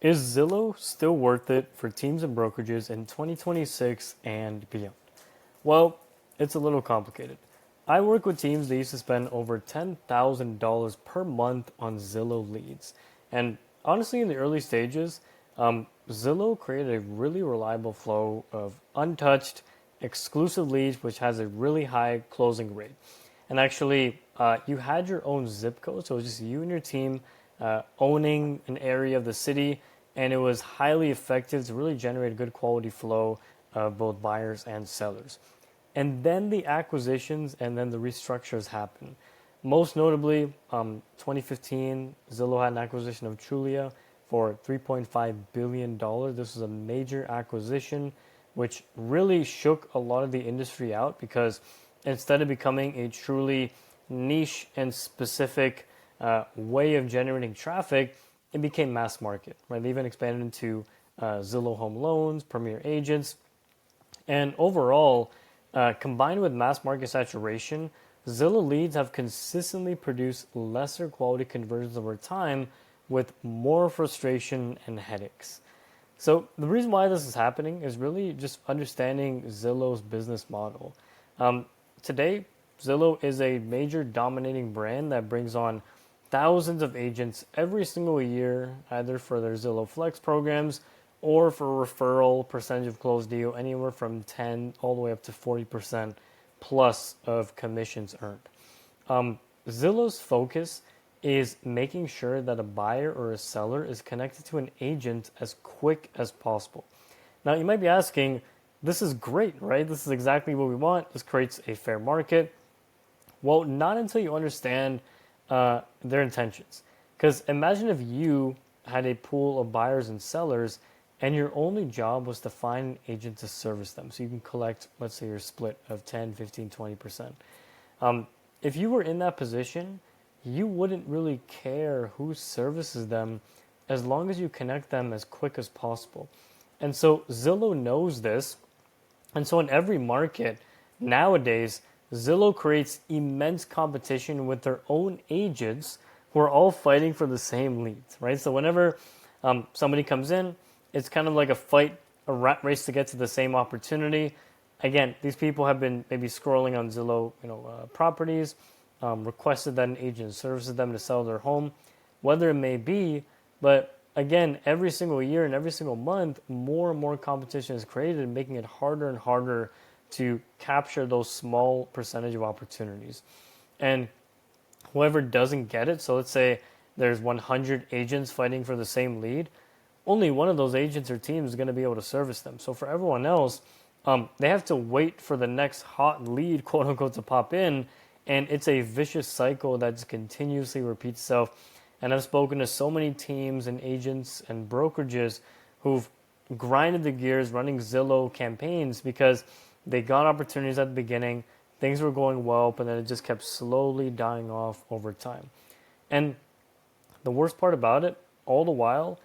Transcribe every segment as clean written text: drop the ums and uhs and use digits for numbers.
Is Zillow still worth it for teams and brokerages in 2026 and beyond? Well, it's a little complicated. I work with teams that used to spend over $10,000 per month on Zillow leads. And honestly, in the early stages, Zillow created a really reliable flow of untouched, exclusive leads, which has a really high closing rate. And actually, you had your own zip code, so it was just you and your team owning an area of the city, and it was highly effective to really generate a good quality flow of both buyers and sellers. And then the acquisitions and then the restructures happen. Most notably, 2015, Zillow had an acquisition of Trulia for $3.5 billion. This was a major acquisition, which really shook a lot of the industry out because instead of becoming a truly niche and specific way of generating traffic, it became mass market. Right? They even expanded into Zillow Home Loans, Premier Agents, and overall, combined with mass market saturation, Zillow leads have consistently produced lesser quality conversions over time with more frustration and headaches. So the reason why this is happening is really just understanding Zillow's business model. Um, Today, Zillow is a major dominating brand that brings on thousands of agents every single year, either for their Zillow Flex programs or for referral percentage of closed deal, anywhere from 10 all the way up to 40% plus of commissions earned. Zillow's focus is making sure that a buyer or a seller is connected to an agent as quick as possible. Now, you might be asking, this is great, right? This is exactly what we want. This creates a fair market. Well, not until you understand their intentions. Because imagine if you had a pool of buyers and sellers and your only job was to find an agent to service them. So you can collect, let's say, your split of 10, 15, 20%. If you were in that position, you wouldn't really care who services them as long as you connect them as quick as possible. And so Zillow knows this. And so in every market nowadays, Zillow creates immense competition with their own agents who are all fighting for the same leads, right? So whenever somebody comes in, it's kind of like a fight, a rat race to get to the same opportunity. Again, these people have been maybe scrolling on Zillow, properties, requested that an agent services them to sell their home, whether it may be. But again, every single year and every single month, more and more competition is created, making it harder and harder to capture those small percentage of opportunities. And whoever doesn't get it, so let's say there's 100 agents fighting for the same lead, only one of those agents or teams is going to be able to service them. So for everyone else, they have to wait for the next hot lead, quote unquote, to pop in. And it's a vicious cycle that continuously repeats itself. And I've spoken to so many teams and agents and brokerages who've grinded the gears running Zillow campaigns because they got opportunities at the beginning, things were going well, but then it just kept slowly dying off over time. And the worst part about it, all the while,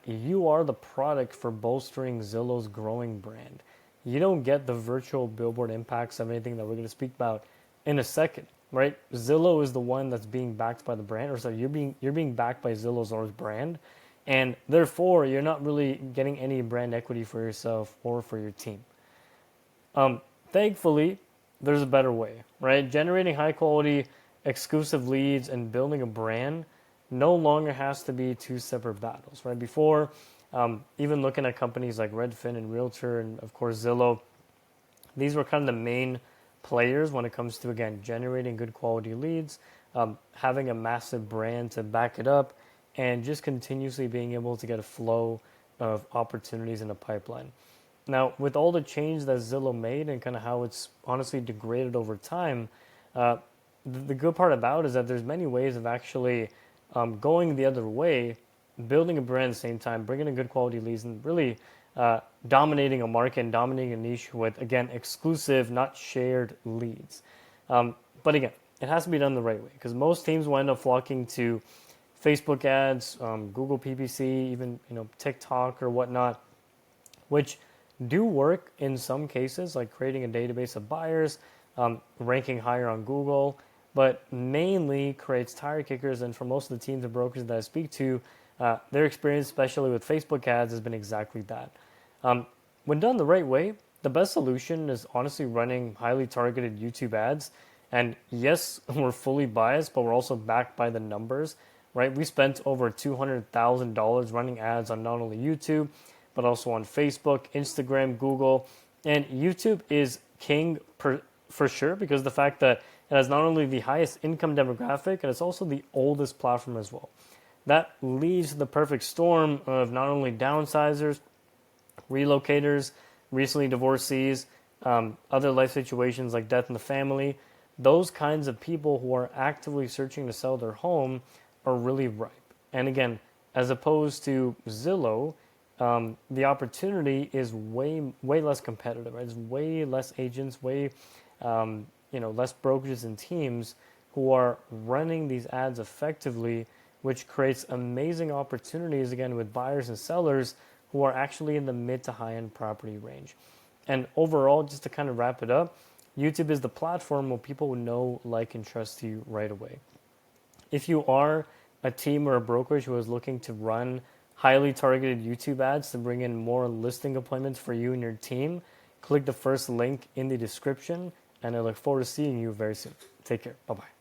you are the product for bolstering Zillow's growing brand. You don't get the virtual billboard impacts of anything that we're going to speak about in a second, right? Zillow is the one that's being backed by the brand, or sorry, you're being backed by Zillow's own brand, and therefore you're not really getting any brand equity for yourself or for your team. Thankfully, there's a better way, right? Generating high quality exclusive leads and building a brand no longer has to be two separate battles, right? Before, even looking at companies like Redfin and Realtor and of course Zillow, these were kind of the main players when it comes to, again, generating good quality leads, having a massive brand to back it up, and just continuously being able to get a flow of opportunities in the pipeline. Now, with all the change that Zillow made and kind of how it's honestly degraded over time, the good part about it is that there's many ways of actually going the other way, building a brand at the same time, bringing in good quality leads, and really dominating a market and dominating a niche with, again, exclusive, not shared leads. But again, it has to be done the right way because most teams will end up flocking to Facebook ads, Google PPC, even TikTok or whatnot, which do work in some cases, like creating a database of buyers, ranking higher on Google, but mainly creates tire kickers. And for most of the teams and brokers that I speak to, Their experience, especially with Facebook ads, has been exactly that. When done the right way, the best solution is honestly running highly targeted YouTube ads. And yes, we're fully biased, but we're also backed by the numbers, right? We spent over $200,000 running ads on not only YouTube, but also on Facebook, Instagram, Google. And YouTube is king for sure because the fact that it has not only the highest income demographic, and it's also the oldest platform as well. That leads to the perfect storm of not only downsizers, relocators, recently divorcees, other life situations like death in the family. Those kinds of people who are actively searching to sell their home are really ripe. And again, as opposed to Zillow, the opportunity is way less competitive. Right? There's way less agents, less brokerages and teams who are running these ads effectively, which creates amazing opportunities again with buyers and sellers who are actually in the mid to high end property range. And overall, just to kind of wrap it up, YouTube is the platform where people know, like, and trust you right away. If you are a team or a brokerage who is looking to run highly targeted YouTube ads to bring in more listing appointments for you and your team, click the first link in the description, and I look forward to seeing you very soon. Take care. Bye-bye.